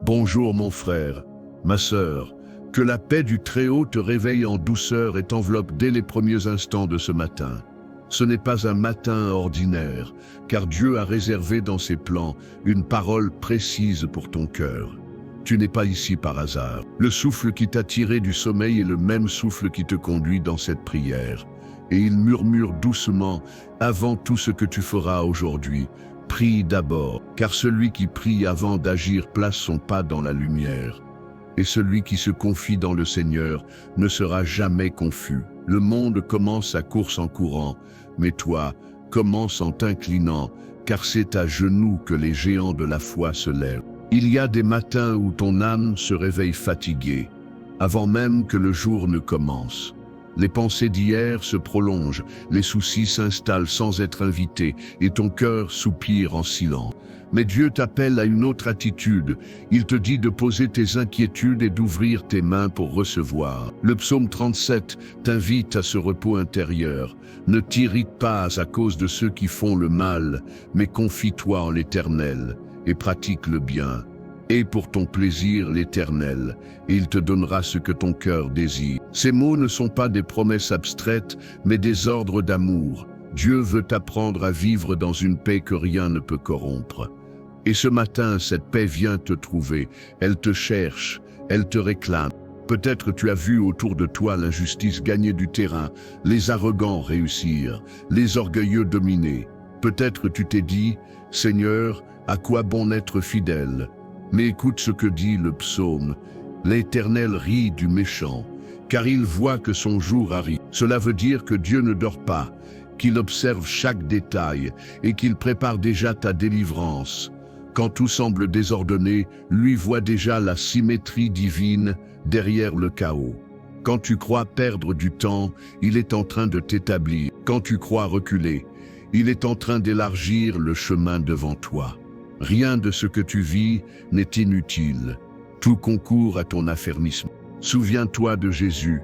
Bonjour mon frère, ma sœur, que la paix du Très-Haut te réveille en douceur et t'enveloppe dès les premiers instants de ce matin. Ce n'est pas un matin ordinaire, car Dieu a réservé dans ses plans une parole précise pour ton cœur. Tu n'es pas ici par hasard. Le souffle qui t'a tiré du sommeil est le même souffle qui te conduit dans cette prière. Et il murmure doucement, avant tout ce que tu feras aujourd'hui, prie d'abord, car celui qui prie avant d'agir place son pas dans la lumière. Et celui qui se confie dans le Seigneur ne sera jamais confus. Le monde commence sa course en courant, mais toi, commence en t'inclinant, car c'est à genoux que les géants de la foi se lèvent. Il y a des matins où ton âme se réveille fatiguée, avant même que le jour ne commence. Les pensées d'hier se prolongent, les soucis s'installent sans être invités, et ton cœur soupire en silence. Mais Dieu t'appelle à une autre attitude. Il te dit de poser tes inquiétudes et d'ouvrir tes mains pour recevoir. Le psaume 37 t'invite à ce repos intérieur. Ne t'irrite pas à cause de ceux qui font le mal, mais confie-toi en l'Éternel et pratique le bien. Et pour ton plaisir l'Éternel, et il te donnera ce que ton cœur désire. Ces mots ne sont pas des promesses abstraites, mais des ordres d'amour. Dieu veut t'apprendre à vivre dans une paix que rien ne peut corrompre. Et ce matin, cette paix vient te trouver. Elle te cherche, elle te réclame. Peut-être tu as vu autour de toi l'injustice gagner du terrain, les arrogants réussir, les orgueilleux dominer. Peut-être tu t'es dit, « Seigneur, à quoi bon être fidèle ?» Mais écoute ce que dit le psaume. L'Éternel rit du méchant, car il voit que son jour arrive. Cela veut dire que Dieu ne dort pas, qu'il observe chaque détail et qu'il prépare déjà ta délivrance. Quand tout semble désordonné, lui voit déjà la symétrie divine derrière le chaos. Quand tu crois perdre du temps, il est en train de t'établir. Quand tu crois reculer, il est en train d'élargir le chemin devant toi. Rien de ce que tu vis n'est inutile. Tout concourt à ton affermissement. Souviens-toi de Jésus,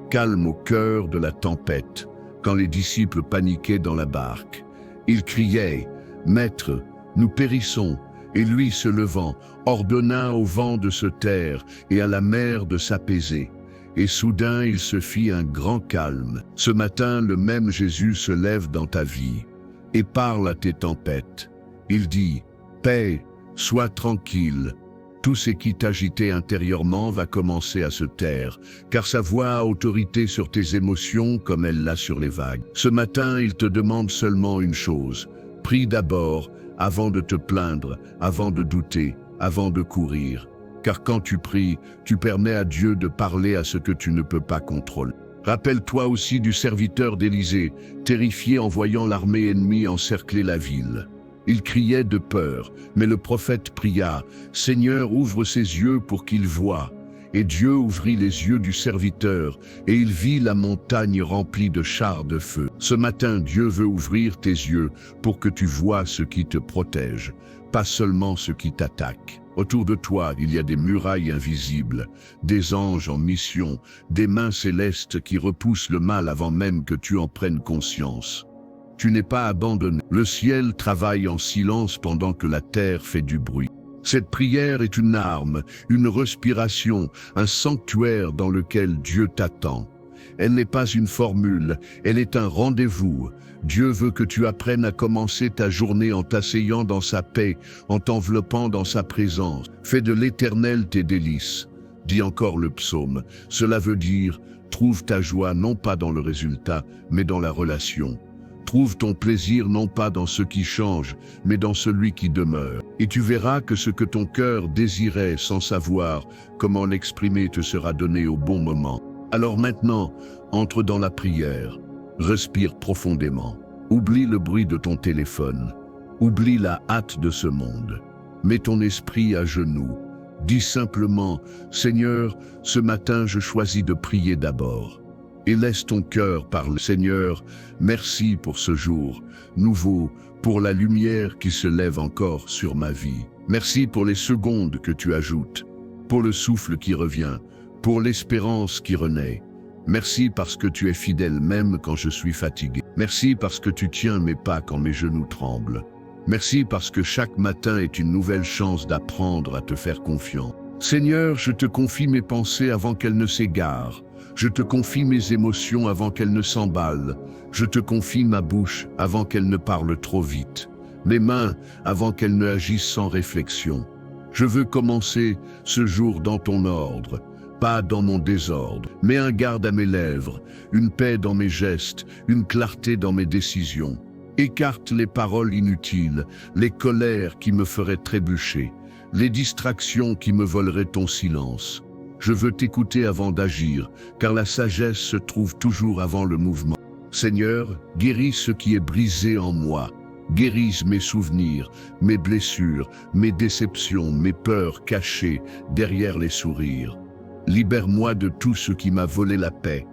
calme au cœur de la tempête, quand les disciples paniquaient dans la barque. Il criait, « Maître, nous périssons !» Et lui, se levant, ordonna au vent de se taire et à la mer de s'apaiser. Et soudain, il se fit un grand calme. Ce matin, le même Jésus se lève dans ta vie et parle à tes tempêtes. Il dit, « Paix, sois tranquille ». Tout ce qui t'agitait intérieurement va commencer à se taire, car sa voix a autorité sur tes émotions comme elle l'a sur les vagues. Ce matin, il te demande seulement une chose. Prie d'abord, avant de te plaindre, avant de douter, avant de courir. Car quand tu pries, tu permets à Dieu de parler à ce que tu ne peux pas contrôler. Rappelle-toi aussi du serviteur d'Élisée, terrifié en voyant l'armée ennemie encercler la ville. Il criait de peur, mais le prophète pria, « Seigneur, ouvre ses yeux pour qu'il voie. » Et Dieu ouvrit les yeux du serviteur, et il vit la montagne remplie de chars de feu. Ce matin, Dieu veut ouvrir tes yeux pour que tu vois ce qui te protège, pas seulement ce qui t'attaque. Autour de toi, il y a des murailles invisibles, des anges en mission, des mains célestes qui repoussent le mal avant même que tu en prennes conscience. Tu n'es pas abandonné. Le ciel travaille en silence pendant que la terre fait du bruit. Cette prière est une arme, une respiration, un sanctuaire dans lequel Dieu t'attend. Elle n'est pas une formule, elle est un rendez-vous. Dieu veut que tu apprennes à commencer ta journée en t'asseyant dans sa paix, en t'enveloppant dans sa présence. Fais de l'Éternel tes délices, dit encore le psaume. Cela veut dire, trouve ta joie non pas dans le résultat, mais dans la relation. Trouve ton plaisir non pas dans ce qui change, mais dans celui qui demeure. Et tu verras que ce que ton cœur désirait sans savoir comment l'exprimer te sera donné au bon moment. Alors maintenant, entre dans la prière. Respire profondément. Oublie le bruit de ton téléphone. Oublie la hâte de ce monde. Mets ton esprit à genoux. Dis simplement, « Seigneur, ce matin je choisis de prier d'abord. » Et laisse ton cœur parler. Seigneur, merci pour ce jour nouveau, pour la lumière qui se lève encore sur ma vie. Merci pour les secondes que tu ajoutes, pour le souffle qui revient, pour l'espérance qui renaît. Merci parce que tu es fidèle même quand je suis fatigué. Merci parce que tu tiens mes pas quand mes genoux tremblent. Merci parce que chaque matin est une nouvelle chance d'apprendre à te faire confiance. Seigneur, je te confie mes pensées avant qu'elles ne s'égarent. Je te confie mes émotions avant qu'elles ne s'emballent. Je te confie ma bouche avant qu'elle ne parle trop vite. Mes mains avant qu'elles ne agissent sans réflexion. Je veux commencer ce jour dans ton ordre, pas dans mon désordre. Mets un garde à mes lèvres, une paix dans mes gestes, une clarté dans mes décisions. Écarte les paroles inutiles, les colères qui me feraient trébucher, les distractions qui me voleraient ton silence. Je veux t'écouter avant d'agir, car la sagesse se trouve toujours avant le mouvement. Seigneur, guéris ce qui est brisé en moi. Guéris mes souvenirs, mes blessures, mes déceptions, mes peurs cachées derrière les sourires. Libère-moi de tout ce qui m'a volé la paix.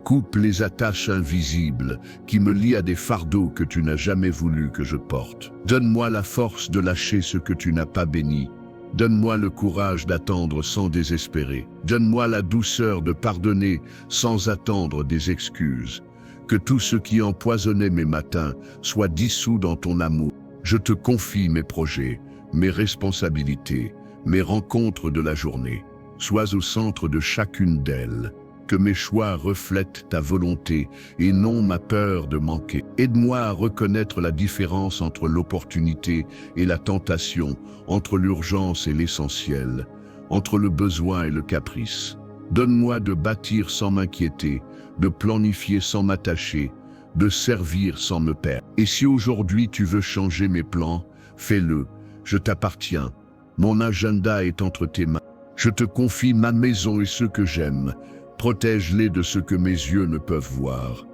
Coupe les attaches invisibles qui me lient à des fardeaux que tu n'as jamais voulu que je porte. Donne-moi la force de lâcher ce que tu n'as pas béni. Donne-moi le courage d'attendre sans désespérer. Donne-moi la douceur de pardonner sans attendre des excuses. Que tout ce qui empoisonnait mes matins soit dissous dans ton amour. Je te confie mes projets, mes responsabilités, mes rencontres de la journée. Sois au centre de chacune d'elles. Que mes choix reflètent ta volonté et non ma peur de manquer. Aide-moi à reconnaître la différence entre l'opportunité et la tentation, entre l'urgence et l'essentiel, entre le besoin et le caprice. Donne-moi de bâtir sans m'inquiéter, de planifier sans m'attacher, de servir sans me perdre. Et si aujourd'hui tu veux changer mes plans, fais-le, je t'appartiens. Mon agenda est entre tes mains. Je te confie ma maison et ceux que j'aime. Protège-les de ce que mes yeux ne peuvent voir.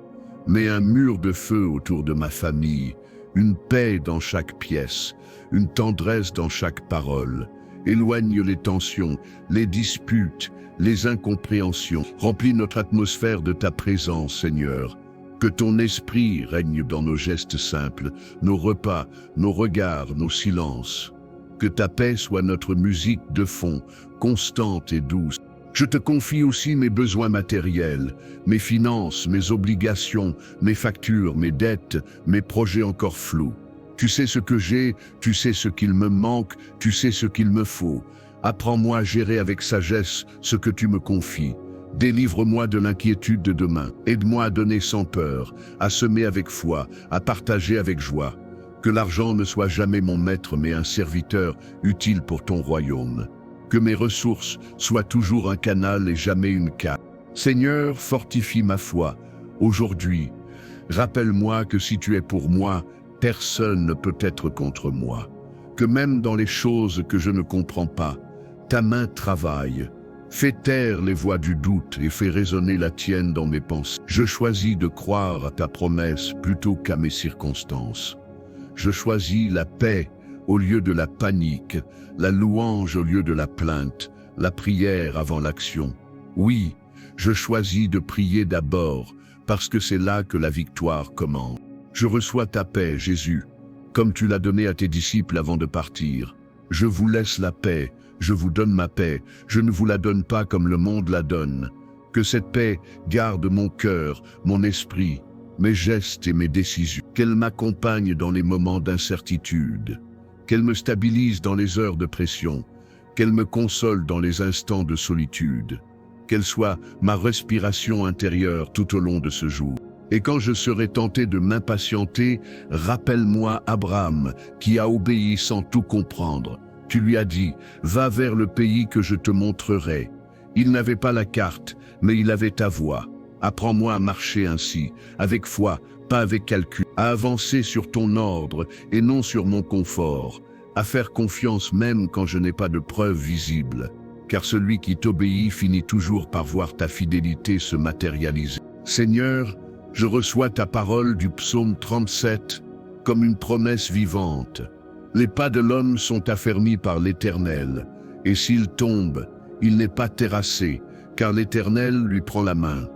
Mets un mur de feu autour de ma famille, une paix dans chaque pièce, une tendresse dans chaque parole. Éloigne les tensions, les disputes, les incompréhensions. Remplis notre atmosphère de ta présence, Seigneur. Que ton esprit règne dans nos gestes simples, nos repas, nos regards, nos silences. Que ta paix soit notre musique de fond, constante et douce. Je te confie aussi mes besoins matériels, mes finances, mes obligations, mes factures, mes dettes, mes projets encore flous. Tu sais ce que j'ai, tu sais ce qu'il me manque, tu sais ce qu'il me faut. Apprends-moi à gérer avec sagesse ce que tu me confies. Délivre-moi de l'inquiétude de demain. Aide-moi à donner sans peur, à semer avec foi, à partager avec joie. Que l'argent ne soit jamais mon maître mais un serviteur utile pour ton royaume. Que mes ressources soient toujours un canal et jamais une canne. Seigneur, fortifie ma foi. Aujourd'hui, rappelle-moi que si tu es pour moi, personne ne peut être contre moi. Que même dans les choses que je ne comprends pas, ta main travaille. Fais taire les voix du doute et fais résonner la tienne dans mes pensées. Je choisis de croire à ta promesse plutôt qu'à mes circonstances. Je choisis la paix au lieu de la panique, la louange au lieu de la plainte, la prière avant l'action. Oui, je choisis de prier d'abord, parce que c'est là que la victoire commence. Je reçois ta paix, Jésus, comme tu l'as donnée à tes disciples avant de partir. Je vous laisse la paix, je vous donne ma paix, je ne vous la donne pas comme le monde la donne. Que cette paix garde mon cœur, mon esprit, mes gestes et mes décisions. Qu'elle m'accompagne dans les moments d'incertitude. Qu'elle me stabilise dans les heures de pression, qu'elle me console dans les instants de solitude, qu'elle soit ma respiration intérieure tout au long de ce jour. Et quand je serai tenté de m'impatienter, rappelle-moi Abraham, qui a obéi sans tout comprendre. Tu lui as dit, va vers le pays que je te montrerai. Il n'avait pas la carte, mais il avait ta voix. Apprends-moi à marcher ainsi, avec foi, pas avec calcul, à avancer sur ton ordre et non sur mon confort, à faire confiance même quand je n'ai pas de preuves visibles, car celui qui t'obéit finit toujours par voir ta fidélité se matérialiser. Seigneur, je reçois ta parole du psaume 37 comme une promesse vivante. Les pas de l'homme sont affermis par l'Éternel, et s'il tombe, il n'est pas terrassé, car l'Éternel lui prend la main.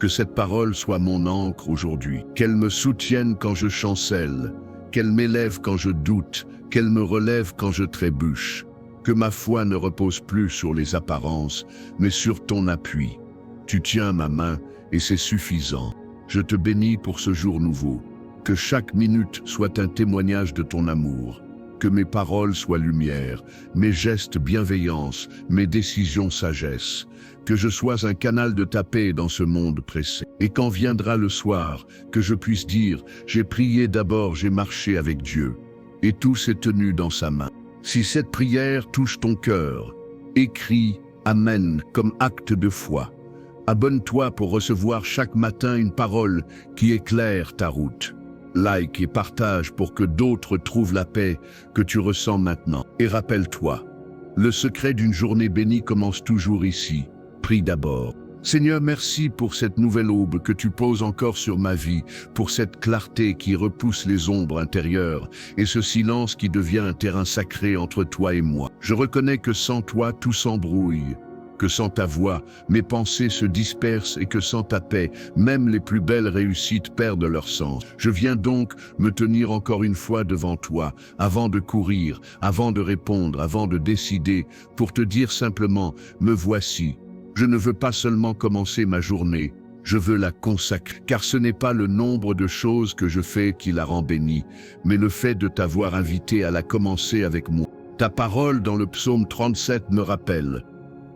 Que cette parole soit mon encre aujourd'hui, qu'elle me soutienne quand je chancelle, qu'elle m'élève quand je doute, qu'elle me relève quand je trébuche. Que ma foi ne repose plus sur les apparences, mais sur ton appui. Tu tiens ma main et c'est suffisant. Je te bénis pour ce jour nouveau. Que chaque minute soit un témoignage de ton amour. Que mes paroles soient lumière, mes gestes bienveillance, mes décisions sagesse. Que je sois un canal de ta paix dans ce monde pressé. Et quand viendra le soir, que je puisse dire, j'ai prié d'abord, j'ai marché avec Dieu. Et tout s'est tenu dans sa main. Si cette prière touche ton cœur, écris Amen comme acte de foi. Abonne-toi pour recevoir chaque matin une parole qui éclaire ta route. Like et partage pour que d'autres trouvent la paix que tu ressens maintenant. Et rappelle-toi, le secret d'une journée bénie commence toujours ici. Prie d'abord. Seigneur, merci pour cette nouvelle aube que tu poses encore sur ma vie, pour cette clarté qui repousse les ombres intérieures et ce silence qui devient un terrain sacré entre toi et moi. Je reconnais que sans toi, tout s'embrouille, que sans ta voix, mes pensées se dispersent et que sans ta paix, même les plus belles réussites perdent leur sens. Je viens donc me tenir encore une fois devant toi, avant de courir, avant de répondre, avant de décider, pour te dire simplement, me voici. Je ne veux pas seulement commencer ma journée, je veux la consacrer, car ce n'est pas le nombre de choses que je fais qui la rend bénie, mais le fait de t'avoir invité à la commencer avec moi. Ta parole dans le psaume 37 me rappelle,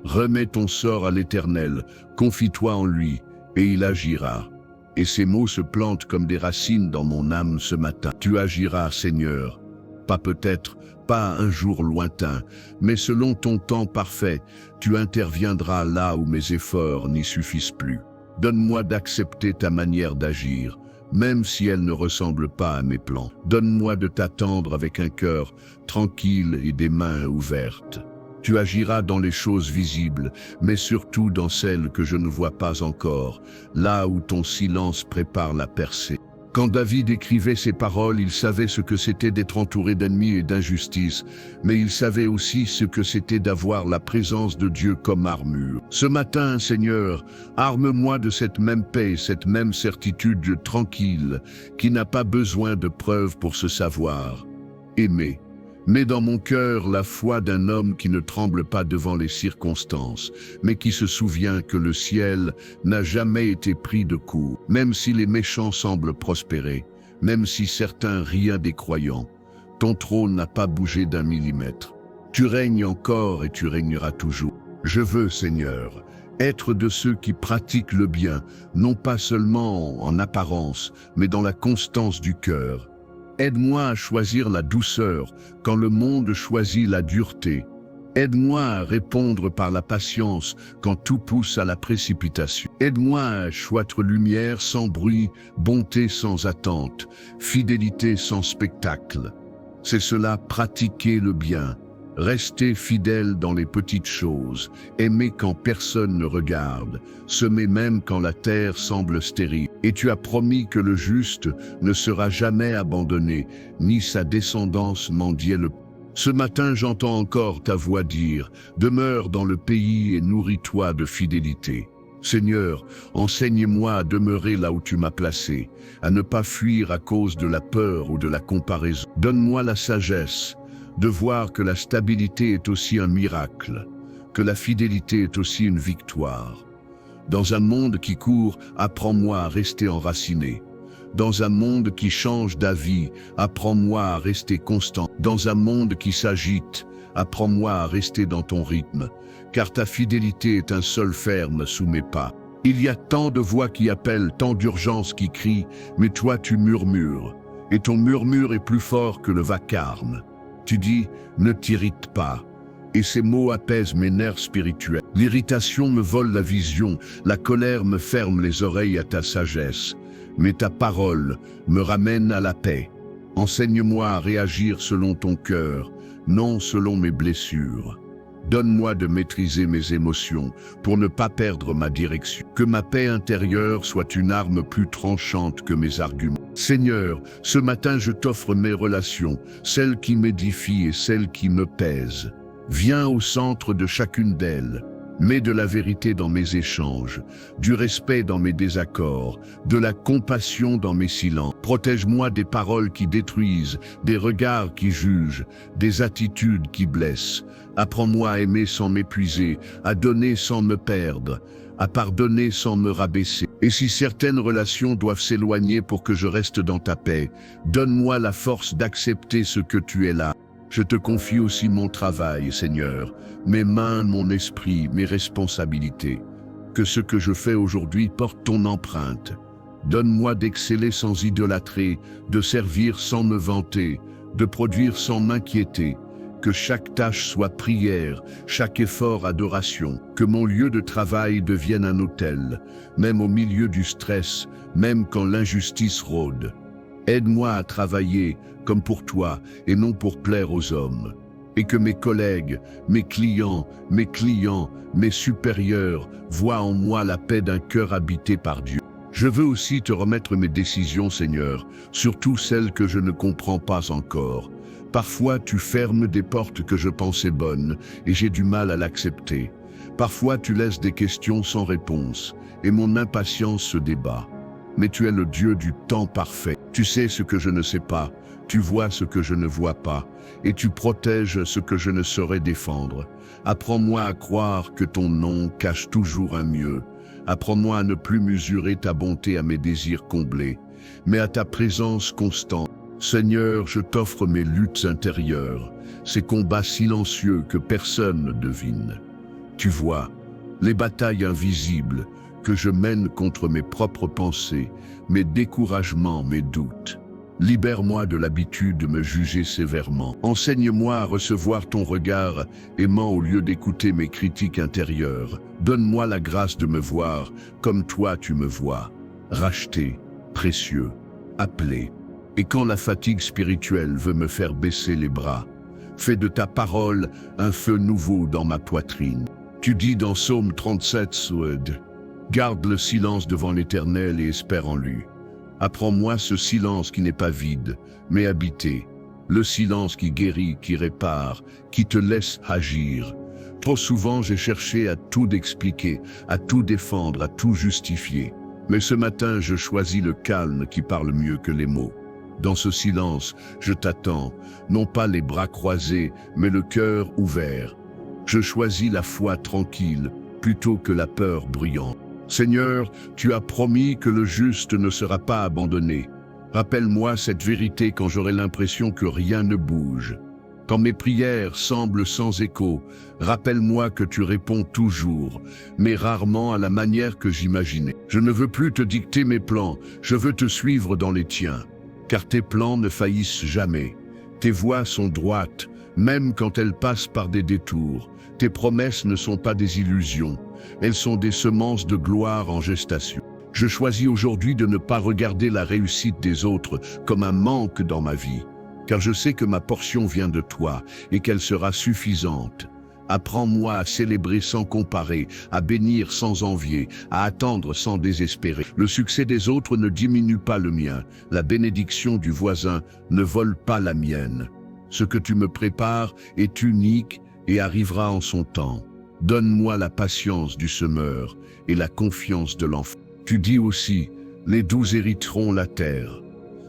remets ton sort à l'Éternel, confie-toi en lui, et il agira. Et ces mots se plantent comme des racines dans mon âme ce matin. Tu agiras, Seigneur, pas peut-être, pas un jour lointain, mais selon ton temps parfait, tu interviendras là où mes efforts n'y suffisent plus. Donne-moi d'accepter ta manière d'agir, même si elle ne ressemble pas à mes plans. Donne-moi de t'attendre avec un cœur tranquille et des mains ouvertes. Tu agiras dans les choses visibles, mais surtout dans celles que je ne vois pas encore, là où ton silence prépare la percée. Quand David écrivait ces paroles, il savait ce que c'était d'être entouré d'ennemis et d'injustice, mais il savait aussi ce que c'était d'avoir la présence de Dieu comme armure. Ce matin, Seigneur, arme-moi de cette même paix, cette même certitude tranquille, qui n'a pas besoin de preuves pour se savoir. Aimer. Mets dans mon cœur la foi d'un homme qui ne tremble pas devant les circonstances, mais qui se souvient que le ciel n'a jamais été pris de court, même si les méchants semblent prospérer, même si certains rient des croyants. Ton trône n'a pas bougé d'un millimètre. Tu règnes encore et tu régneras toujours. Je veux, Seigneur, être de ceux qui pratiquent le bien, non pas seulement en apparence, mais dans la constance du cœur. Aide-moi à choisir la douceur quand le monde choisit la dureté. Aide-moi à répondre par la patience quand tout pousse à la précipitation. Aide-moi à choisir lumière sans bruit, bonté sans attente, fidélité sans spectacle. C'est cela, pratiquer le bien. Rester fidèle dans les petites choses, aimer quand personne ne regarde, semer même quand la terre semble stérile. Et tu as promis que le juste ne sera jamais abandonné, ni sa descendance mendier le. Ce matin, j'entends encore ta voix dire, demeure dans le pays et nourris-toi de fidélité. Seigneur, enseigne-moi à demeurer là où tu m'as placé, à ne pas fuir à cause de la peur ou de la comparaison. Donne-moi la sagesse de voir que la stabilité est aussi un miracle, que la fidélité est aussi une victoire. Dans un monde qui court, apprends-moi à rester enraciné. Dans un monde qui change d'avis, apprends-moi à rester constant. Dans un monde qui s'agite, apprends-moi à rester dans ton rythme, car ta fidélité est un sol ferme sous mes pas. Il y a tant de voix qui appellent, tant d'urgences qui crient, mais toi tu murmures, et ton murmure est plus fort que le vacarme. Tu dis, ne t'irrite pas. Et ces mots apaisent mes nerfs spirituels. L'irritation me vole la vision, la colère me ferme les oreilles à ta sagesse. Mais ta parole me ramène à la paix. Enseigne-moi à réagir selon ton cœur, non selon mes blessures. Donne-moi de maîtriser mes émotions pour ne pas perdre ma direction. Que ma paix intérieure soit une arme plus tranchante que mes arguments. Seigneur, ce matin je t'offre mes relations, celles qui m'édifient et celles qui me pèsent. Viens au centre de chacune d'elles. Mets de la vérité dans mes échanges, du respect dans mes désaccords, de la compassion dans mes silences. Protège-moi des paroles qui détruisent, des regards qui jugent, des attitudes qui blessent. Apprends-moi à aimer sans m'épuiser, à donner sans me perdre, à pardonner sans me rabaisser. Et si certaines relations doivent s'éloigner pour que je reste dans ta paix, donne-moi la force d'accepter ce que tu es là. Je te confie aussi mon travail, Seigneur, mes mains, mon esprit, mes responsabilités. Que ce que je fais aujourd'hui porte ton empreinte. Donne-moi d'exceller sans idolâtrer, de servir sans me vanter, de produire sans m'inquiéter. Que chaque tâche soit prière, chaque effort adoration. Que mon lieu de travail devienne un autel, même au milieu du stress, même quand l'injustice rôde. Aide-moi à travailler comme pour toi et non pour plaire aux hommes. Et que mes collègues, mes clients, mes supérieurs voient en moi la paix d'un cœur habité par Dieu. Je veux aussi te remettre mes décisions, Seigneur, surtout celles que je ne comprends pas encore. Parfois, tu fermes des portes que je pensais bonnes et j'ai du mal à l'accepter. Parfois, tu laisses des questions sans réponse et mon impatience se débat. Mais tu es le Dieu du temps parfait. Tu sais ce que je ne sais pas, tu vois ce que je ne vois pas et tu protèges ce que je ne saurais défendre. Apprends-moi à croire que ton nom cache toujours un mieux. Apprends-moi à ne plus mesurer ta bonté à mes désirs comblés, mais à ta présence constante. Seigneur, je t'offre mes luttes intérieures, ces combats silencieux que personne ne devine. Tu vois, les batailles invisibles que je mène contre mes propres pensées, mes découragements, mes doutes. Libère-moi de l'habitude de me juger sévèrement. Enseigne-moi à recevoir ton regard aimant au lieu d'écouter mes critiques intérieures. Donne-moi la grâce de me voir comme toi tu me vois, racheté, précieux, appelé. Et quand la fatigue spirituelle veut me faire baisser les bras, fais de ta parole un feu nouveau dans ma poitrine. Tu dis dans Psaume 37, garde le silence devant l'Éternel et espère en lui. Apprends-moi ce silence qui n'est pas vide, mais habité. Le silence qui guérit, qui répare, qui te laisse agir. Trop souvent, j'ai cherché à tout expliquer, à tout défendre, à tout justifier. Mais ce matin, je choisis le calme qui parle mieux que les mots. Dans ce silence, je t'attends, non pas les bras croisés, mais le cœur ouvert. Je choisis la foi tranquille, plutôt que la peur bruyante. Seigneur, tu as promis que le juste ne sera pas abandonné. Rappelle-moi cette vérité quand j'aurai l'impression que rien ne bouge. Quand mes prières semblent sans écho, rappelle-moi que tu réponds toujours, mais rarement à la manière que j'imaginais. Je ne veux plus te dicter mes plans, je veux te suivre dans les tiens. Car tes plans ne faillissent jamais. Tes voies sont droites, même quand elles passent par des détours. Tes promesses ne sont pas des illusions, elles sont des semences de gloire en gestation. Je choisis aujourd'hui de ne pas regarder la réussite des autres comme un manque dans ma vie, car je sais que ma portion vient de toi et qu'elle sera suffisante. Apprends-moi à célébrer sans comparer, à bénir sans envier, à attendre sans désespérer. Le succès des autres ne diminue pas le mien, la bénédiction du voisin ne vole pas la mienne. Ce que tu me prépares est unique et arrivera en son temps. Donne-moi la patience du semeur et la confiance de l'enfant. Tu dis aussi, les doux hériteront la terre.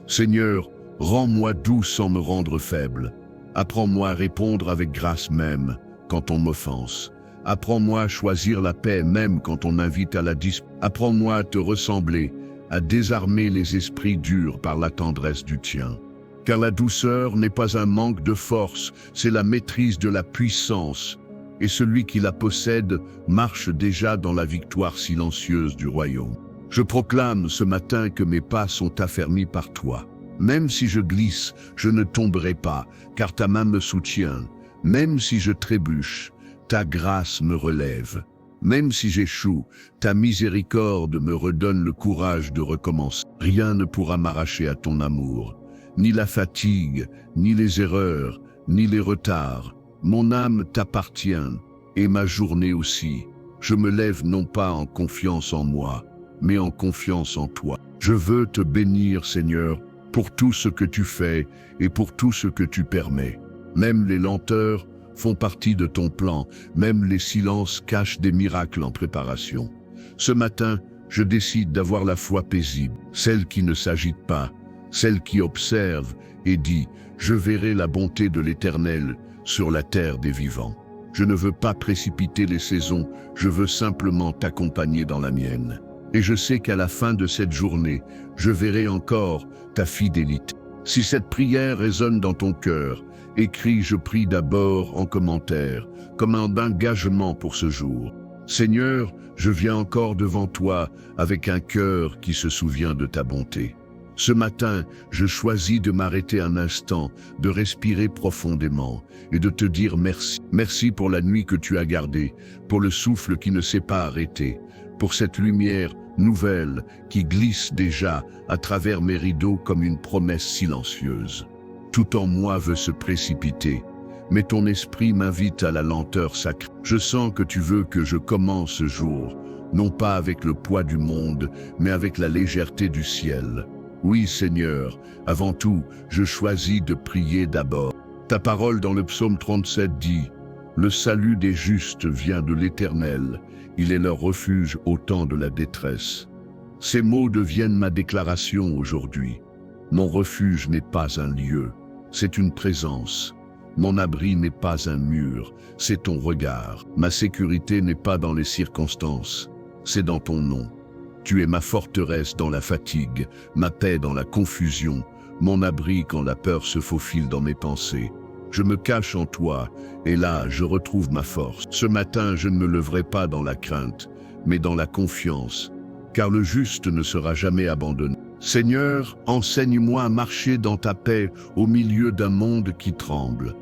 Seigneur, rends-moi doux sans me rendre faible. Apprends-moi à répondre avec grâce même quand on m'offense. Apprends-moi à choisir la paix même quand on invite à la dispute. Apprends-moi à te ressembler, à désarmer les esprits durs par la tendresse du tien. Car la douceur n'est pas un manque de force, c'est la maîtrise de la puissance. Et celui qui la possède marche déjà dans la victoire silencieuse du royaume. Je proclame ce matin que mes pas sont affermis par toi. Même si je glisse, je ne tomberai pas, car ta main me soutient. Même si je trébuche, ta grâce me relève. Même si j'échoue, ta miséricorde me redonne le courage de recommencer. Rien ne pourra m'arracher à ton amour. Ni la fatigue, ni les erreurs, ni les retards. Mon âme t'appartient, et ma journée aussi. Je me lève non pas en confiance en moi, mais en confiance en toi. Je veux te bénir, Seigneur, pour tout ce que tu fais et pour tout ce que tu permets. Même les lenteurs font partie de ton plan, même les silences cachent des miracles en préparation. Ce matin, je décide d'avoir la foi paisible, celle qui ne s'agite pas, celle qui observe et dit « Je verrai la bonté de l'Éternel sur la terre des vivants ». Je ne veux pas précipiter les saisons, je veux simplement t'accompagner dans la mienne. Et je sais qu'à la fin de cette journée, je verrai encore ta fidélité. Si cette prière résonne dans ton cœur, écris « Je prie » d'abord en commentaire, comme un engagement pour ce jour. Seigneur, je viens encore devant toi avec un cœur qui se souvient de ta bonté. Ce matin, je choisis de m'arrêter un instant, de respirer profondément et de te dire merci. Merci pour la nuit que tu as gardée, pour le souffle qui ne s'est pas arrêté, pour cette lumière nouvelle qui glisse déjà à travers mes rideaux comme une promesse silencieuse. Tout en moi veut se précipiter, mais ton esprit m'invite à la lenteur sacrée. Je sens que tu veux que je commence ce jour, non pas avec le poids du monde, mais avec la légèreté du ciel. Oui, Seigneur, avant tout, je choisis de prier d'abord. Ta parole dans le psaume 37 dit « Le salut des justes vient de l'Éternel, il est leur refuge au temps de la détresse. » Ces mots deviennent ma déclaration aujourd'hui. Mon refuge n'est pas un lieu, c'est une présence. Mon abri n'est pas un mur, c'est ton regard. Ma sécurité n'est pas dans les circonstances, c'est dans ton nom. Tu es ma forteresse dans la fatigue, ma paix dans la confusion, mon abri quand la peur se faufile dans mes pensées. Je me cache en toi, et là, je retrouve ma force. Ce matin, je ne me leverai pas dans la crainte, mais dans la confiance, car le juste ne sera jamais abandonné. Seigneur, enseigne-moi à marcher dans ta paix au milieu d'un monde qui tremble.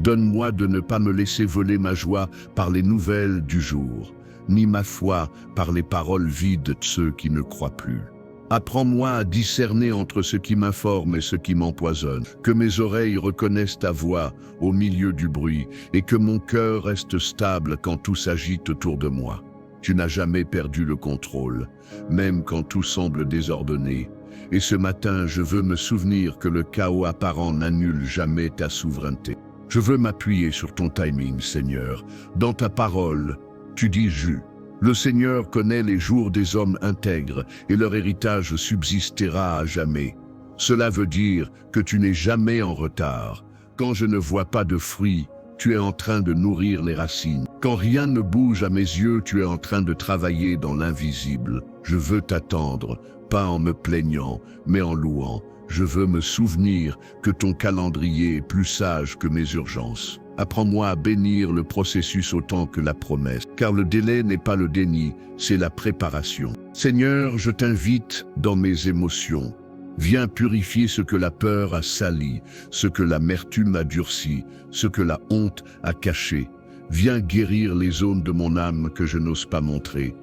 Donne-moi de ne pas me laisser voler ma joie par les nouvelles du jour, ni ma foi par les paroles vides de ceux qui ne croient plus. Apprends-moi à discerner entre ce qui m'informe et ce qui m'empoisonne, que mes oreilles reconnaissent ta voix au milieu du bruit et que mon cœur reste stable quand tout s'agite autour de moi. Tu n'as jamais perdu le contrôle, même quand tout semble désordonné. Et ce matin, je veux me souvenir que le chaos apparent n'annule jamais ta souveraineté. Je veux m'appuyer sur ton timing, Seigneur. Dans ta parole, tu dis « Le Seigneur connaît les jours des hommes intègres et leur héritage subsistera à jamais. » Cela veut dire que tu n'es jamais en retard. Quand je ne vois pas de fruits, tu es en train de nourrir les racines. Quand rien ne bouge à mes yeux, tu es en train de travailler dans l'invisible. Je veux t'attendre, pas en me plaignant, mais en louant. Je veux me souvenir que ton calendrier est plus sage que mes urgences. Apprends-moi à bénir le processus autant que la promesse, car le délai n'est pas le déni, c'est la préparation. Seigneur, je t'invite dans mes émotions. Viens purifier ce que la peur a sali, ce que l'amertume a durci, ce que la honte a caché. Viens guérir les zones de mon âme que je n'ose pas montrer.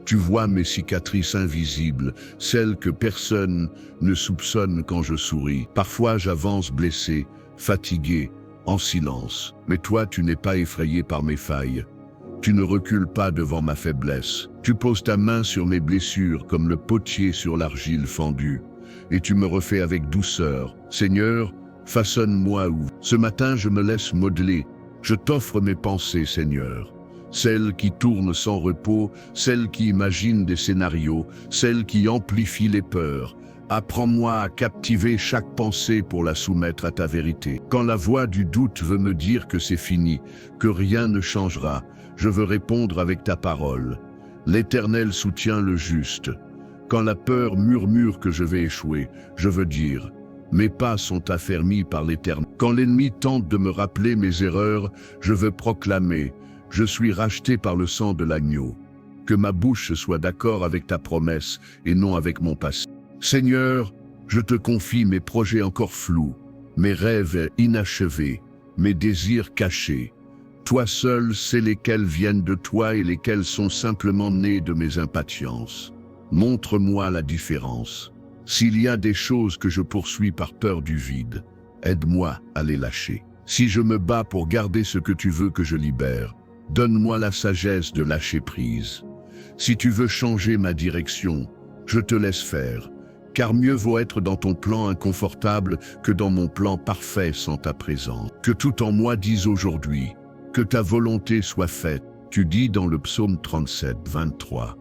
Tu vois mes cicatrices invisibles, celles que personne ne soupçonne quand je souris. Parfois j'avance blessé, fatigué, en silence. Mais toi, tu n'es pas effrayé par mes failles. Tu ne recules pas devant ma faiblesse. Tu poses ta main sur mes blessures comme le potier sur l'argile fendue. Et tu me refais avec douceur. Seigneur, façonne-moi où. Ce matin, je me laisse modeler. Je t'offre mes pensées, Seigneur. Celles qui tournent sans repos, celles qui imaginent des scénarios, celles qui amplifient les peurs. Apprends-moi à captiver chaque pensée pour la soumettre à ta vérité. Quand la voix du doute veut me dire que c'est fini, que rien ne changera, je veux répondre avec ta parole. L'Éternel soutient le juste. Quand la peur murmure que je vais échouer, je veux dire « Mes pas sont affermis par l'Éternel ». Quand l'ennemi tente de me rappeler mes erreurs, je veux proclamer « Je suis racheté par le sang de l'agneau ». Que ma bouche soit d'accord avec ta promesse et non avec mon passé. Seigneur, je te confie mes projets encore flous, mes rêves inachevés, mes désirs cachés. Toi seul sais lesquels viennent de toi et lesquels sont simplement nés de mes impatiences. Montre-moi la différence. S'il y a des choses que je poursuis par peur du vide, aide-moi à les lâcher. Si je me bats pour garder ce que tu veux que je libère, donne-moi la sagesse de lâcher prise. Si tu veux changer ma direction, je te laisse faire, car mieux vaut être dans ton plan inconfortable que dans mon plan parfait sans ta présence. Que tout en moi dise aujourd'hui, que ta volonté soit faite. Tu dis dans le psaume 37, 23.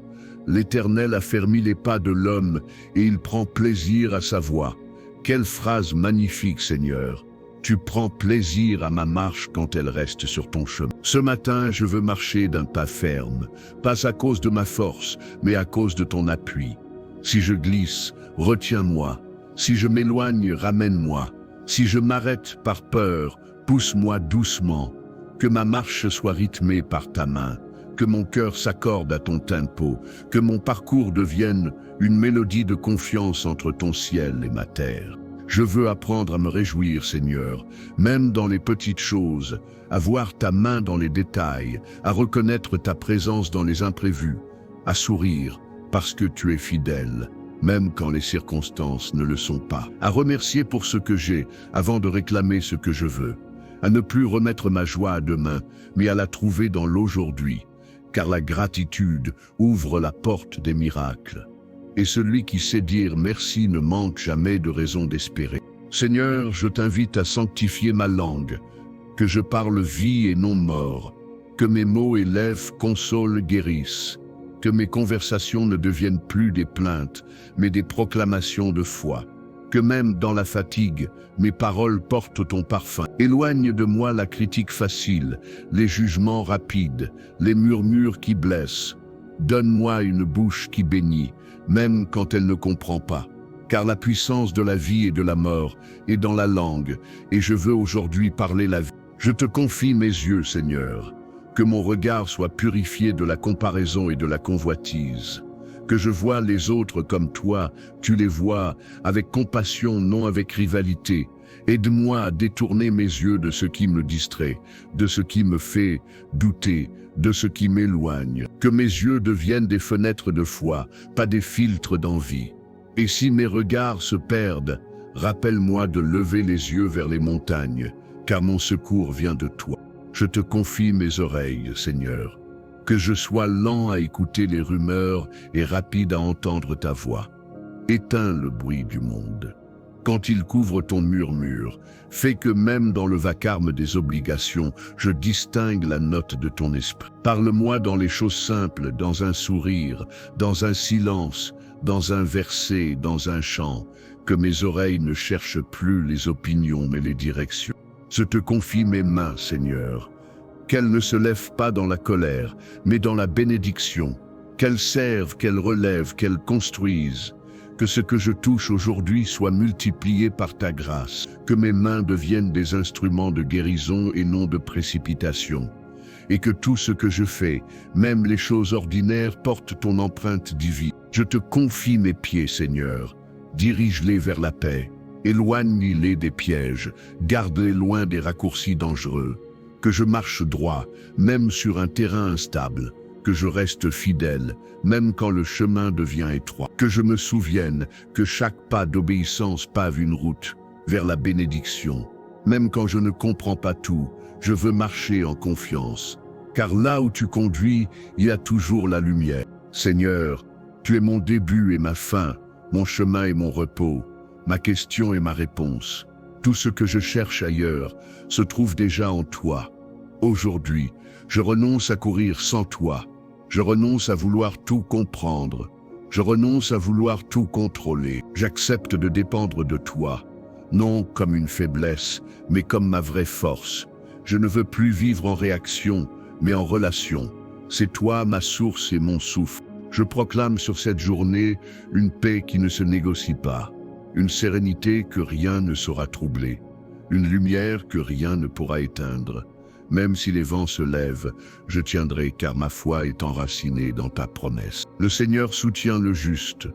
L'Éternel affermit les pas de l'homme et il prend plaisir à sa voix. Quelle phrase magnifique, Seigneur! Tu prends plaisir à ma marche quand elle reste sur ton chemin. Ce matin, je veux marcher d'un pas ferme, pas à cause de ma force, mais à cause de ton appui. Si je glisse, retiens-moi. Si je m'éloigne, ramène-moi. Si je m'arrête par peur, pousse-moi doucement. Que ma marche soit rythmée par ta main. Que mon cœur s'accorde à ton tempo. Que mon parcours devienne une mélodie de confiance entre ton ciel et ma terre. Je veux apprendre à me réjouir, Seigneur, même dans les petites choses, à voir ta main dans les détails, à reconnaître ta présence dans les imprévus, à sourire parce que tu es fidèle, même quand les circonstances ne le sont pas, à remercier pour ce que j'ai avant de réclamer ce que je veux, à ne plus remettre ma joie à demain, mais à la trouver dans l'aujourd'hui, car la gratitude ouvre la porte des miracles. Et celui qui sait dire merci ne manque jamais de raison d'espérer. Seigneur, je t'invite à sanctifier ma langue, que je parle vie et non mort, que mes mots élèvent, consolent, guérissent, que mes conversations ne deviennent plus des plaintes, mais des proclamations de foi, que même dans la fatigue, mes paroles portent ton parfum. Éloigne de moi la critique facile, les jugements rapides, les murmures qui blessent. Donne-moi une bouche qui bénit, même quand elle ne comprend pas. Car la puissance de la vie et de la mort est dans la langue, et je veux aujourd'hui parler la vie. Je te confie mes yeux, Seigneur, que mon regard soit purifié de la comparaison et de la convoitise. Que je vois les autres comme toi, tu les vois, avec compassion, non avec rivalité. Aide-moi à détourner mes yeux de ce qui me distrait, de ce qui me fait douter, de ce qui m'éloigne. Que mes yeux deviennent des fenêtres de foi, pas des filtres d'envie. Et si mes regards se perdent, rappelle-moi de lever les yeux vers les montagnes, car mon secours vient de toi. Je te confie mes oreilles, Seigneur. Que je sois lent à écouter les rumeurs et rapide à entendre ta voix. Éteins le bruit du monde. Quand il couvre ton murmure, fais que même dans le vacarme des obligations, je distingue la note de ton esprit. Parle-moi dans les choses simples, dans un sourire, dans un silence, dans un verset, dans un chant, que mes oreilles ne cherchent plus les opinions mais les directions. Je te confie mes mains, Seigneur. Qu'elles ne se lèvent pas dans la colère, mais dans la bénédiction. Qu'elles servent, qu'elles relèvent, qu'elles construisent. Que ce que je touche aujourd'hui soit multiplié par ta grâce. Que mes mains deviennent des instruments de guérison et non de précipitation. Et que tout ce que je fais, même les choses ordinaires, porte ton empreinte divine. Je te confie mes pieds, Seigneur. Dirige-les vers la paix. Éloigne-les des pièges. Garde-les loin des raccourcis dangereux. Que je marche droit, même sur un terrain instable. Que je reste fidèle, même quand le chemin devient étroit. Que je me souvienne que chaque pas d'obéissance pave une route vers la bénédiction. Même quand je ne comprends pas tout, je veux marcher en confiance. Car là où tu conduis, il y a toujours la lumière. Seigneur, tu es mon début et ma fin, mon chemin et mon repos, ma question et ma réponse. Tout ce que je cherche ailleurs se trouve déjà en toi. Aujourd'hui, je renonce à courir sans toi. Je renonce à vouloir tout comprendre. Je renonce à vouloir tout contrôler. J'accepte de dépendre de toi, non comme une faiblesse, mais comme ma vraie force. Je ne veux plus vivre en réaction, mais en relation. C'est toi ma source et mon souffle. Je proclame sur cette journée une paix qui ne se négocie pas, une sérénité que rien ne saura troubler, une lumière que rien ne pourra éteindre. Même si les vents se lèvent, je tiendrai car ma foi est enracinée dans ta promesse. Le Seigneur soutient le juste,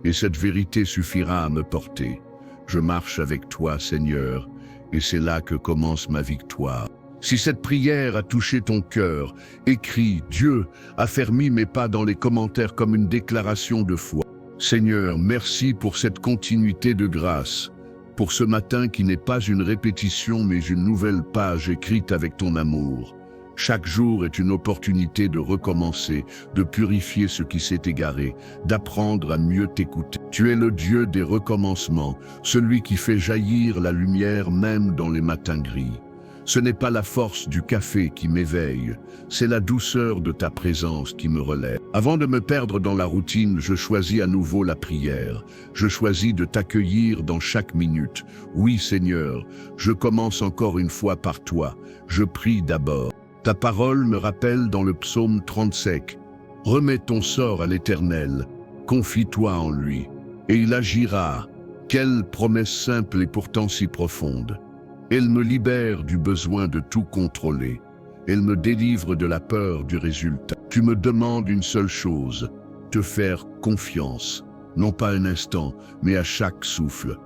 et cette vérité suffira à me porter. Je marche avec toi, Seigneur, et c'est là que commence ma victoire. Si cette prière a touché ton cœur, écris « Dieu a fermi mes pas » dans les commentaires comme une déclaration de foi. Seigneur, merci pour cette continuité de grâce. Pour ce matin qui n'est pas une répétition mais une nouvelle page écrite avec ton amour. Chaque jour est une opportunité de recommencer, de purifier ce qui s'est égaré, d'apprendre à mieux t'écouter. Tu es le Dieu des recommencements, celui qui fait jaillir la lumière même dans les matins gris. Ce n'est pas la force du café qui m'éveille, c'est la douceur de ta présence qui me relève. Avant de me perdre dans la routine, je choisis à nouveau la prière. Je choisis de t'accueillir dans chaque minute. Oui, Seigneur, je commence encore une fois par toi. Je prie d'abord. Ta parole me rappelle dans le psaume 37. Remets ton sort à l'Éternel, confie-toi en lui, et il agira. Quelle promesse simple et pourtant si profonde. Elle me libère du besoin de tout contrôler. Elle me délivre de la peur du résultat. Tu me demandes une seule chose, te faire confiance, non pas un instant, mais à chaque souffle.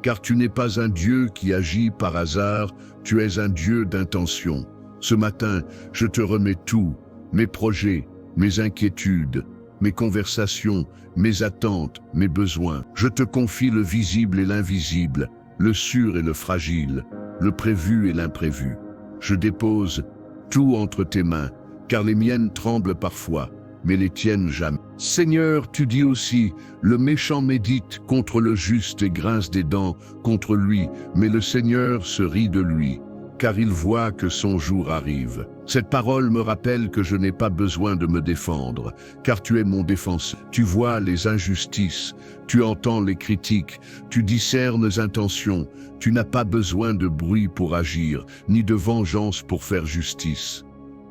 Car tu n'es pas un Dieu qui agit par hasard, tu es un Dieu d'intention. Ce matin, je te remets tout, mes projets, mes inquiétudes, mes conversations, mes attentes, mes besoins. Je te confie le visible et l'invisible, le sûr et le fragile, le prévu et l'imprévu. Je dépose tout entre tes mains, car les miennes tremblent parfois, mais les tiennes jamais. Seigneur, tu dis aussi, le méchant médite contre le juste et grince des dents contre lui, mais le Seigneur se rit de lui, car il voit que son jour arrive. Cette parole me rappelle que je n'ai pas besoin de me défendre, car tu es mon défenseur. Tu vois les injustices, tu entends les critiques, tu discernes les intentions, tu n'as pas besoin de bruit pour agir, ni de vengeance pour faire justice.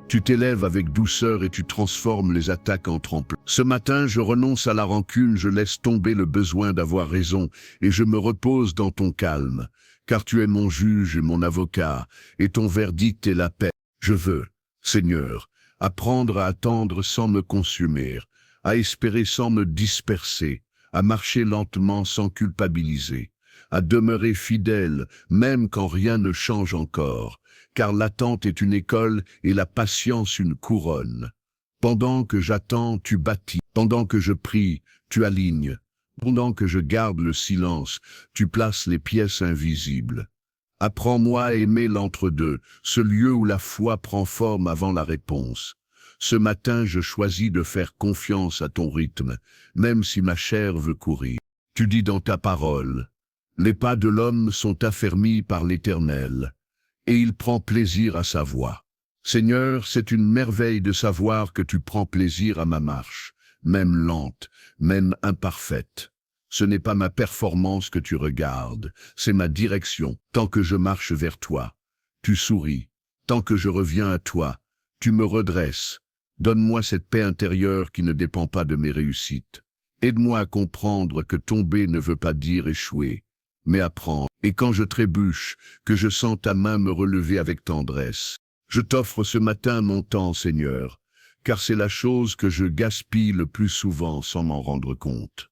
Tu t'élèves avec douceur et tu transformes les attaques en tremplin. Ce matin, je renonce à la rancune, je laisse tomber le besoin d'avoir raison et je me repose dans ton calme, car tu es mon juge et mon avocat, et ton verdict est la paix. Je veux, Seigneur, apprendre à attendre sans me consumer, à espérer sans me disperser, à marcher lentement sans culpabiliser, à demeurer fidèle même quand rien ne change encore, car l'attente est une école et la patience une couronne. Pendant que j'attends, tu bâtis. Pendant que je prie, tu alignes. Pendant que je garde le silence, tu places les pièces invisibles. Apprends-moi à aimer l'entre-deux, ce lieu où la foi prend forme avant la réponse. Ce matin, je choisis de faire confiance à ton rythme, même si ma chair veut courir. Tu dis dans ta parole, « Les pas de l'homme sont affermis par l'Éternel, et il prend plaisir à sa voie. » Seigneur, c'est une merveille de savoir que tu prends plaisir à ma marche, même lente, même imparfaite. Ce n'est pas ma performance que tu regardes, c'est ma direction. Tant que je marche vers toi, tu souris. Tant que je reviens à toi, tu me redresses. Donne-moi cette paix intérieure qui ne dépend pas de mes réussites. Aide-moi à comprendre que tomber ne veut pas dire échouer, mais apprendre. Et quand je trébuche, que je sens ta main me relever avec tendresse. Je t'offre ce matin mon temps, Seigneur, car c'est la chose que je gaspille le plus souvent sans m'en rendre compte.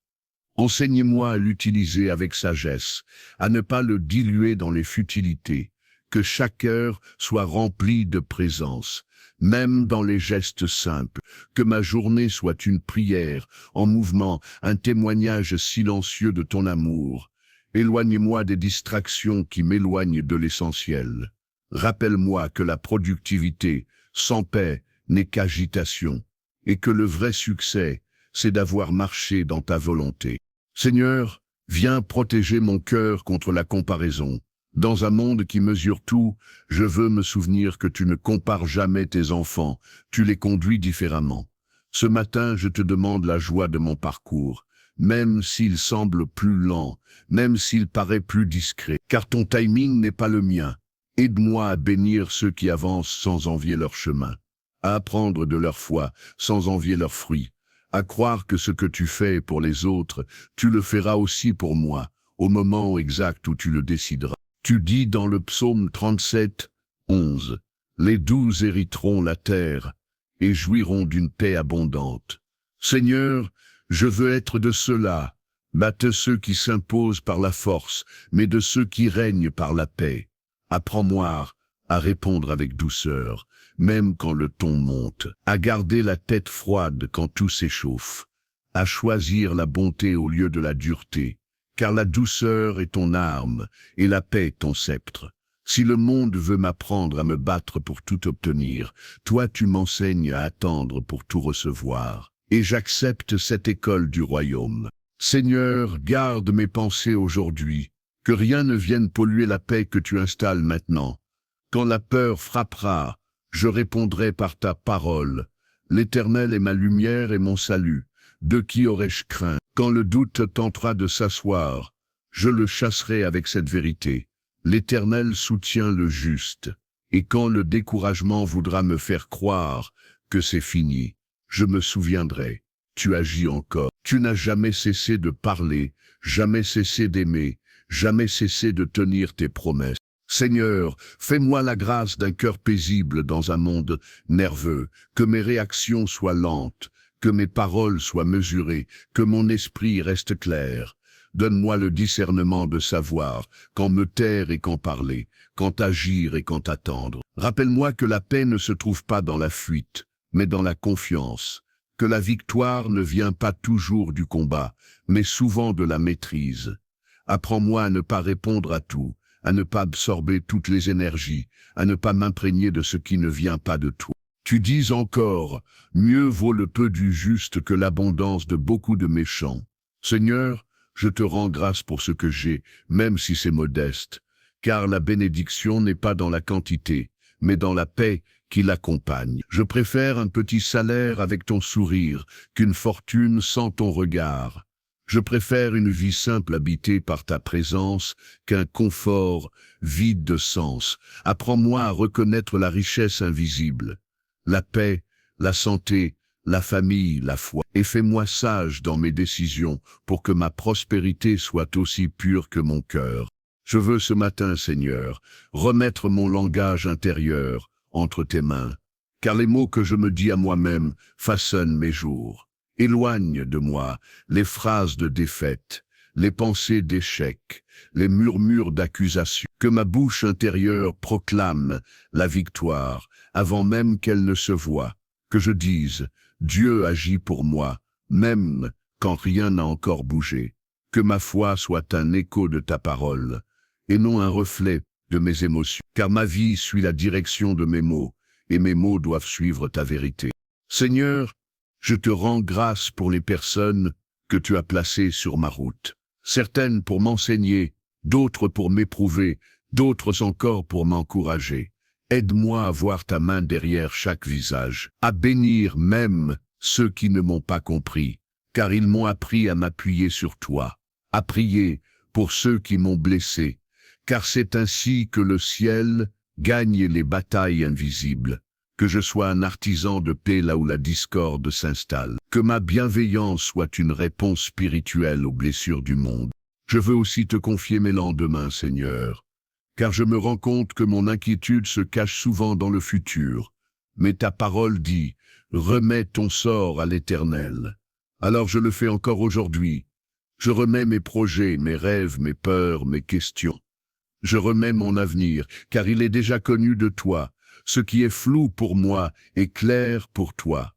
Enseigne-moi à l'utiliser avec sagesse, à ne pas le diluer dans les futilités, que chaque heure soit remplie de présence, même dans les gestes simples, que ma journée soit une prière, en mouvement, un témoignage silencieux de ton amour. Éloigne-moi des distractions qui m'éloignent de l'essentiel. Rappelle-moi que la productivité, sans paix, n'est qu'agitation, et que le vrai succès, c'est d'avoir marché dans ta volonté. Seigneur, viens protéger mon cœur contre la comparaison. Dans un monde qui mesure tout, je veux me souvenir que tu ne compares jamais tes enfants, tu les conduis différemment. Ce matin, je te demande la joie de mon parcours, même s'il semble plus lent, même s'il paraît plus discret, car ton timing n'est pas le mien. Aide-moi à bénir ceux qui avancent sans envier leur chemin, à apprendre de leur foi sans envier leurs fruits, à croire que ce que tu fais pour les autres, tu le feras aussi pour moi, au moment exact où tu le décideras. Tu dis dans le psaume 37, 11, « Les doux hériteront la terre et jouiront d'une paix abondante. » Seigneur, je veux être de ceux-là, pas de ceux qui s'imposent par la force, mais de ceux qui règnent par la paix. Apprends-moi à répondre avec douceur, même quand le ton monte, à garder la tête froide quand tout s'échauffe, à choisir la bonté au lieu de la dureté, car la douceur est ton arme et la paix ton sceptre. Si le monde veut m'apprendre à me battre pour tout obtenir, toi tu m'enseignes à attendre pour tout recevoir, et j'accepte cette école du royaume. Seigneur, garde mes pensées aujourd'hui, que rien ne vienne polluer la paix que tu installes maintenant. Quand la peur frappera, je répondrai par ta parole. L'Éternel est ma lumière et mon salut. De qui aurais-je craint? Quand le doute tentera de s'asseoir, je le chasserai avec cette vérité. L'Éternel soutient le juste. Et quand le découragement voudra me faire croire que c'est fini, je me souviendrai. Tu agis encore. Tu n'as jamais cessé de parler, jamais cessé d'aimer, jamais cessé de tenir tes promesses. Seigneur, fais-moi la grâce d'un cœur paisible dans un monde nerveux, que mes réactions soient lentes, que mes paroles soient mesurées, que mon esprit reste clair. Donne-moi le discernement de savoir quand me taire et quand parler, quand agir et quand attendre. Rappelle-moi que la paix ne se trouve pas dans la fuite, mais dans la confiance, que la victoire ne vient pas toujours du combat, mais souvent de la maîtrise. Apprends-moi à ne pas répondre à tout, à ne pas absorber toutes les énergies, à ne pas m'imprégner de ce qui ne vient pas de toi. Tu dis encore, mieux vaut le peu du juste que l'abondance de beaucoup de méchants. Seigneur, je te rends grâce pour ce que j'ai, même si c'est modeste, car la bénédiction n'est pas dans la quantité, mais dans la paix qui l'accompagne. Je préfère un petit salaire avec ton sourire qu'une fortune sans ton regard. Je préfère une vie simple habitée par ta présence qu'un confort vide de sens. Apprends-moi à reconnaître la richesse invisible, la paix, la santé, la famille, la foi, et fais-moi sage dans mes décisions pour que ma prospérité soit aussi pure que mon cœur. Je veux ce matin, Seigneur, remettre mon langage intérieur entre tes mains, car les mots que je me dis à moi-même façonnent mes jours. Éloigne de moi les phrases de défaite, les pensées d'échec, les murmures d'accusation. Que ma bouche intérieure proclame la victoire avant même qu'elle ne se voie. Que je dise « Dieu agit pour moi », même quand rien n'a encore bougé. Que ma foi soit un écho de ta parole, et non un reflet de mes émotions. Car ma vie suit la direction de mes mots, et mes mots doivent suivre ta vérité. Seigneur, je te rends grâce pour les personnes que tu as placées sur ma route. Certaines pour m'enseigner, d'autres pour m'éprouver, d'autres encore pour m'encourager. Aide-moi à voir ta main derrière chaque visage, à bénir même ceux qui ne m'ont pas compris, car ils m'ont appris à m'appuyer sur toi, à prier pour ceux qui m'ont blessé, car c'est ainsi que le ciel gagne les batailles invisibles. Que je sois un artisan de paix là où la discorde s'installe. Que ma bienveillance soit une réponse spirituelle aux blessures du monde. Je veux aussi te confier mes lendemains, Seigneur, car je me rends compte que mon inquiétude se cache souvent dans le futur. Mais ta parole dit, remets ton sort à l'Éternel. Alors je le fais encore aujourd'hui. Je remets mes projets, mes rêves, mes peurs, mes questions. Je remets mon avenir, car il est déjà connu de toi. Ce qui est flou pour moi est clair pour toi.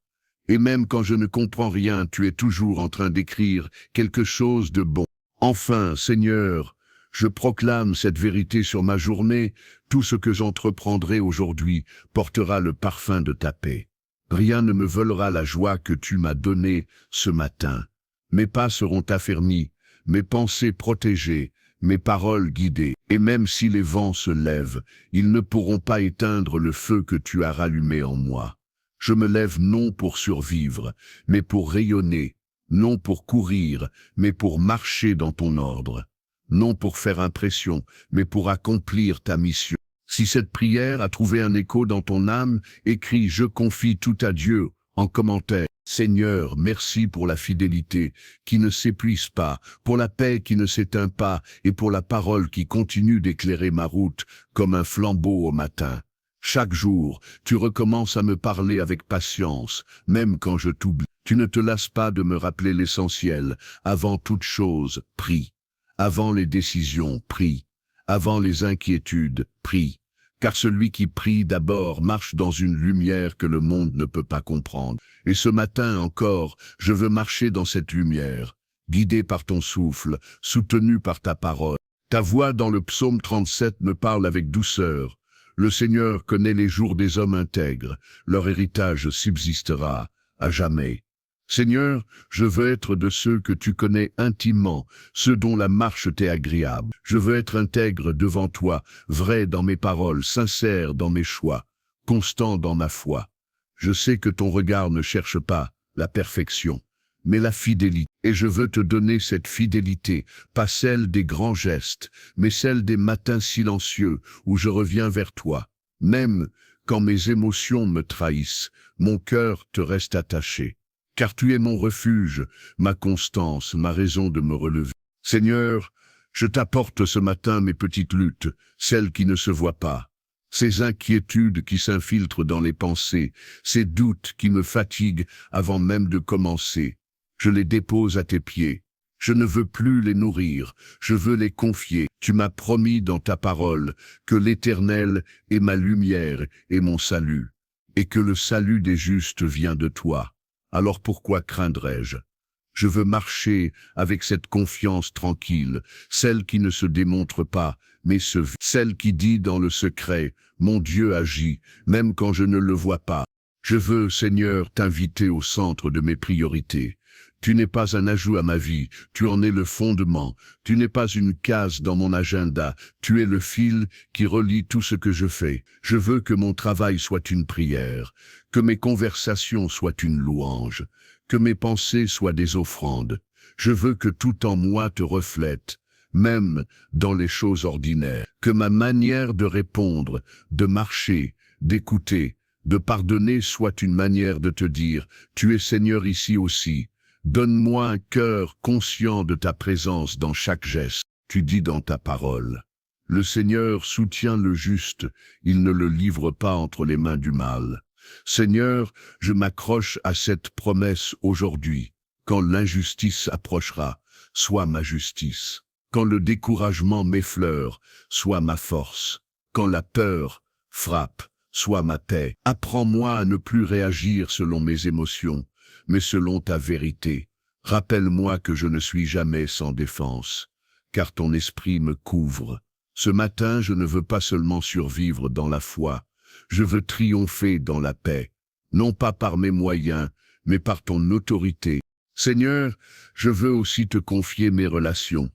Et même quand je ne comprends rien, tu es toujours en train d'écrire quelque chose de bon. Enfin, Seigneur, je proclame cette vérité sur ma journée, tout ce que j'entreprendrai aujourd'hui portera le parfum de ta paix. Rien ne me volera la joie que tu m'as donnée ce matin. Mes pas seront affermis, mes pensées protégées, mes paroles guidées, et même si les vents se lèvent, ils ne pourront pas éteindre le feu que tu as rallumé en moi. Je me lève non pour survivre, mais pour rayonner, non pour courir, mais pour marcher dans ton ordre, non pour faire impression, mais pour accomplir ta mission. Si cette prière a trouvé un écho dans ton âme, écris « Je confie tout à Dieu » en commentaire. Seigneur, merci pour la fidélité qui ne s'épuise pas, pour la paix qui ne s'éteint pas et pour la parole qui continue d'éclairer ma route comme un flambeau au matin. Chaque jour, tu recommences à me parler avec patience, même quand je t'oublie. Tu ne te lasses pas de me rappeler l'essentiel. Avant toute chose, prie. Avant les décisions, prie. Avant les inquiétudes, prie. Car celui qui prie d'abord marche dans une lumière que le monde ne peut pas comprendre. Et ce matin encore, je veux marcher dans cette lumière, guidé par ton souffle, soutenu par ta parole. Ta voix dans le psaume 37 me parle avec douceur. Le Seigneur connaît les jours des hommes intègres, leur héritage subsistera à jamais. Seigneur, je veux être de ceux que tu connais intimement, ceux dont la marche t'est agréable. Je veux être intègre devant toi, vrai dans mes paroles, sincère dans mes choix, constant dans ma foi. Je sais que ton regard ne cherche pas la perfection, mais la fidélité. Et je veux te donner cette fidélité, pas celle des grands gestes, mais celle des matins silencieux où je reviens vers toi. Même quand mes émotions me trahissent, mon cœur te reste attaché. Car tu es mon refuge, ma constance, ma raison de me relever. Seigneur, je t'apporte ce matin mes petites luttes, celles qui ne se voient pas. Ces inquiétudes qui s'infiltrent dans les pensées, ces doutes qui me fatiguent avant même de commencer. Je les dépose à tes pieds. Je ne veux plus les nourrir, je veux les confier. Tu m'as promis dans ta parole que l'Éternel est ma lumière et mon salut, et que le salut des justes vient de toi. Alors pourquoi craindrais-je? Je veux marcher avec cette confiance tranquille, celle qui ne se démontre pas, mais celle qui dit dans le secret, mon Dieu agit, même quand je ne le vois pas. Je veux, Seigneur, t'inviter au centre de mes priorités. Tu n'es pas un ajout à ma vie, tu en es le fondement. Tu n'es pas une case dans mon agenda, tu es le fil qui relie tout ce que je fais. Je veux que mon travail soit une prière, que mes conversations soient une louange, que mes pensées soient des offrandes. Je veux que tout en moi te reflète, même dans les choses ordinaires. Que ma manière de répondre, de marcher, d'écouter, de pardonner soit une manière de te dire, tu es Seigneur ici aussi. Donne-moi un cœur conscient de ta présence dans chaque geste. Tu dis dans ta parole. Le Seigneur soutient le juste, il ne le livre pas entre les mains du mal. Seigneur, je m'accroche à cette promesse aujourd'hui. Quand l'injustice approchera, sois ma justice. Quand le découragement m'effleure, sois ma force. Quand la peur frappe, sois ma paix. Apprends-moi à ne plus réagir selon mes émotions, mais selon ta vérité. Rappelle-moi que je ne suis jamais sans défense, car ton esprit me couvre. Ce matin, je ne veux pas seulement survivre dans la foi, je veux triompher dans la paix, non pas par mes moyens, mais par ton autorité. Seigneur, je veux aussi te confier mes relations,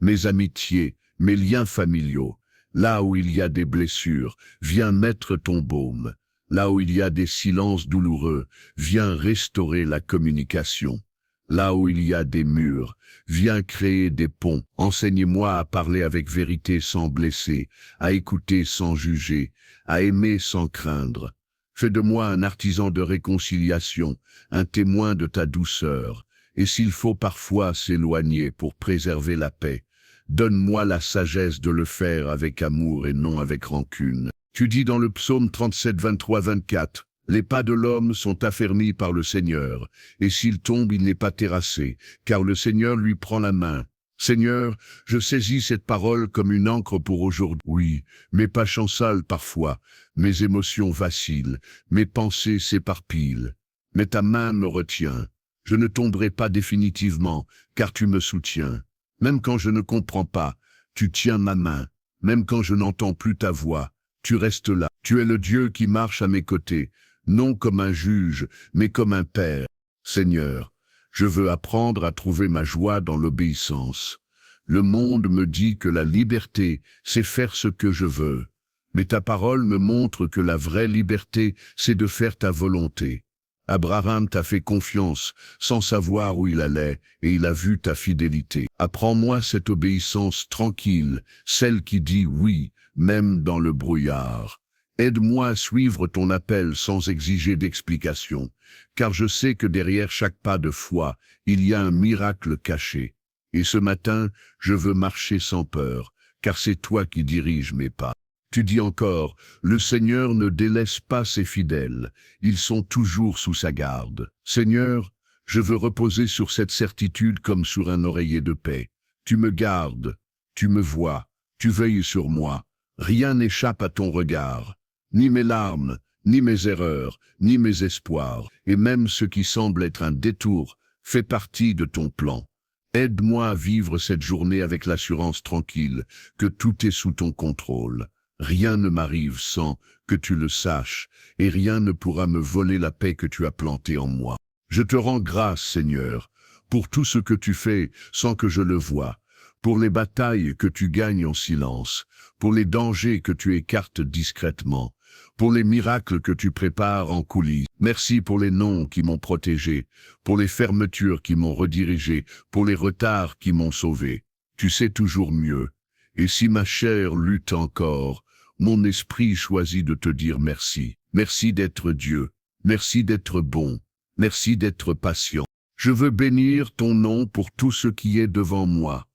mes amitiés, mes liens familiaux. Là où il y a des blessures, viens mettre ton baume. Là où il y a des silences douloureux, viens restaurer la communication. Là où il y a des murs, viens créer des ponts. Enseigne-moi à parler avec vérité sans blesser, à écouter sans juger, à aimer sans craindre. Fais de moi un artisan de réconciliation, un témoin de ta douceur. Et s'il faut parfois s'éloigner pour préserver la paix, donne-moi la sagesse de le faire avec amour et non avec rancune. Tu dis dans le psaume 37, 23, 24, « Les pas de l'homme sont affermis par le Seigneur, et s'il tombe, il n'est pas terrassé, car le Seigneur lui prend la main. » Seigneur, je saisis cette parole comme une encre pour aujourd'hui. Oui, mes pas chancelent parfois, mes émotions vacillent, mes pensées s'éparpillent. Mais ta main me retient. Je ne tomberai pas définitivement, car tu me soutiens. Même quand je ne comprends pas, tu tiens ma main. Même quand je n'entends plus ta voix, tu restes là. Tu es le Dieu qui marche à mes côtés, non comme un juge, mais comme un père. Seigneur, je veux apprendre à trouver ma joie dans l'obéissance. Le monde me dit que la liberté, c'est faire ce que je veux. Mais ta parole me montre que la vraie liberté, c'est de faire ta volonté. Abraham t'a fait confiance, sans savoir où il allait, et il a vu ta fidélité. Apprends-moi cette obéissance tranquille, celle qui dit oui, même dans le brouillard. Aide-moi à suivre ton appel sans exiger d'explication, car je sais que derrière chaque pas de foi, il y a un miracle caché. Et ce matin, je veux marcher sans peur, car c'est toi qui diriges mes pas. Tu dis encore, le Seigneur ne délaisse pas ses fidèles, ils sont toujours sous sa garde. Seigneur, je veux reposer sur cette certitude comme sur un oreiller de paix. Tu me gardes, tu me vois, tu veilles sur moi. Rien n'échappe à ton regard, ni mes larmes, ni mes erreurs, ni mes espoirs, et même ce qui semble être un détour fait partie de ton plan. Aide-moi à vivre cette journée avec l'assurance tranquille que tout est sous ton contrôle. Rien ne m'arrive sans que tu le saches, et rien ne pourra me voler la paix que tu as plantée en moi. Je te rends grâce, Seigneur, pour tout ce que tu fais sans que je le voie, pour les batailles que tu gagnes en silence, pour les dangers que tu écartes discrètement, pour les miracles que tu prépares en coulisses. Merci pour les noms qui m'ont protégé, pour les fermetures qui m'ont redirigé, pour les retards qui m'ont sauvé. Tu sais toujours mieux. Et si ma chair lutte encore, mon esprit choisit de te dire merci. Merci d'être Dieu. Merci d'être bon. Merci d'être patient. Je veux bénir ton nom pour tout ce qui est devant moi.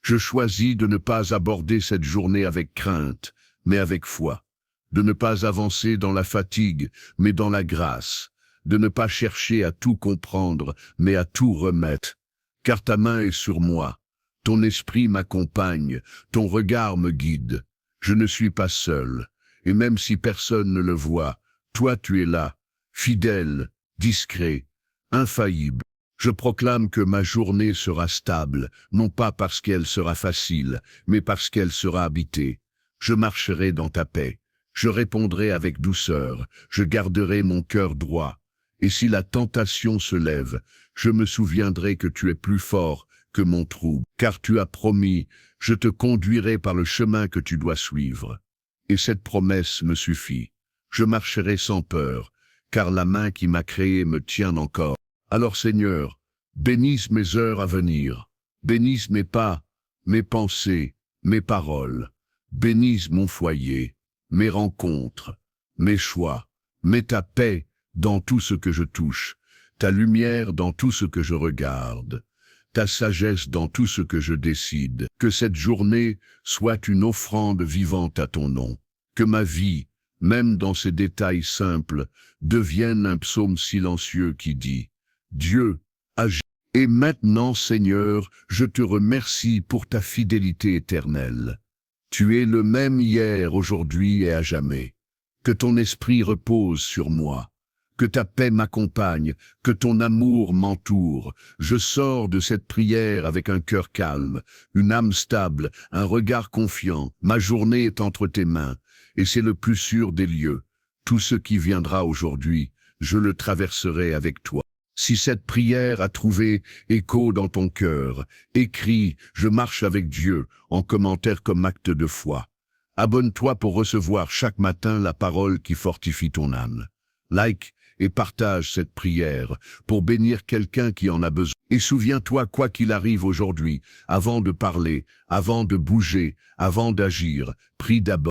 Je choisis de ne pas aborder cette journée avec crainte, mais avec foi. De ne pas avancer dans la fatigue, mais dans la grâce. De ne pas chercher à tout comprendre, mais à tout remettre. Car ta main est sur moi. Ton esprit m'accompagne, ton regard me guide. Je ne suis pas seul. Et même si personne ne le voit, toi tu es là, fidèle, discret, infaillible. Je proclame que ma journée sera stable, non pas parce qu'elle sera facile, mais parce qu'elle sera habitée. Je marcherai dans ta paix. Je répondrai avec douceur, je garderai mon cœur droit. Et si la tentation se lève, je me souviendrai que tu es plus fort que mon trouble. Car tu as promis, je te conduirai par le chemin que tu dois suivre. Et cette promesse me suffit. Je marcherai sans peur, car la main qui m'a créé me tient encore. Alors Seigneur, bénisse mes heures à venir, bénisse mes pas, mes pensées, mes paroles, bénisse mon foyer, mes rencontres, mes choix, mets ta paix dans tout ce que je touche, ta lumière dans tout ce que je regarde, ta sagesse dans tout ce que je décide. Que cette journée soit une offrande vivante à ton nom, que ma vie, même dans ces détails simples, devienne un psaume silencieux qui dit « Dieu, agis ». Et maintenant, Seigneur, je te remercie pour ta fidélité éternelle. Tu es le même hier, aujourd'hui et à jamais. Que ton esprit repose sur moi. Que ta paix m'accompagne, que ton amour m'entoure. Je sors de cette prière avec un cœur calme, une âme stable, un regard confiant. Ma journée est entre tes mains, et c'est le plus sûr des lieux. Tout ce qui viendra aujourd'hui, je le traverserai avec toi. Si cette prière a trouvé écho dans ton cœur, écris « Je marche avec Dieu » en commentaire comme acte de foi. Abonne-toi pour recevoir chaque matin la parole qui fortifie ton âme. Like et partage cette prière pour bénir quelqu'un qui en a besoin. Et souviens-toi, quoi qu'il arrive aujourd'hui, avant de parler, avant de bouger, avant d'agir, prie d'abord.